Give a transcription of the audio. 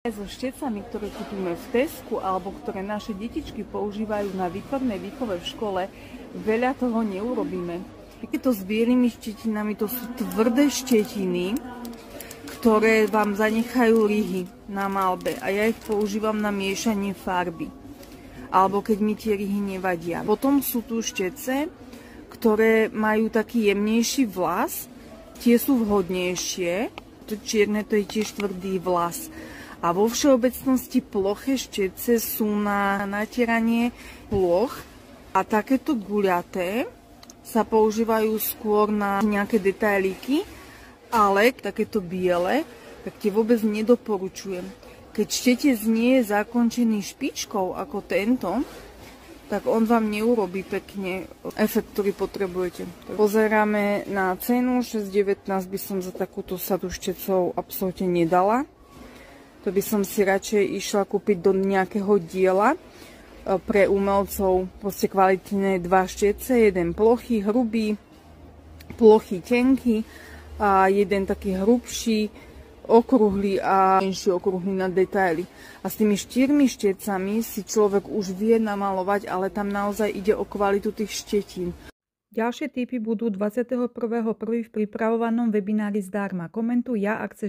So štecami, ktoré kúpime v Tesku alebo ktoré naše detičky používajú na výtvarnej výchove v škole, veľa toho neurobíme. Takéto s bielými štetinami, to sú tvrdé štetiny, ktoré vám zanechajú ryhy na malbe a ja ich používam na miešanie farby. Alebo keď mi tie ryhy nevadia. Potom sú tu štece, ktoré majú taký jemnejší vlas, tie sú vhodnejšie. To čierne, to je tiež tvrdý vlas. A vo všeobecnosti ploché štece sú na natieranie ploch a takéto guľaté sa používajú skôr na nejaké detailíky, ale takéto biele, tak tie vôbec nedoporučujem. Keď štetec nie je zakončený špičkou ako tento, tak on vám neurobí pekne efekt, ktorý potrebujete. Pozeráme na cenu, 6,19 by som za takúto sadu štecov absolútne nedala. To by som si radšej išla kúpiť do nejakého diela pre umelcov, proste kvalitné dva štece, jeden plochý, hrubý, plochý, tenký a jeden taký hrubší, okrúhly a menší okrúhly na detaily. A s tými 4 štecami si človek už vie namalovať, ale tam naozaj ide o kvalitu tých štetín. Ďalšie tipy budú 21.1. v pripravovanom webinári zdarma. Komentuj ja, ak chceš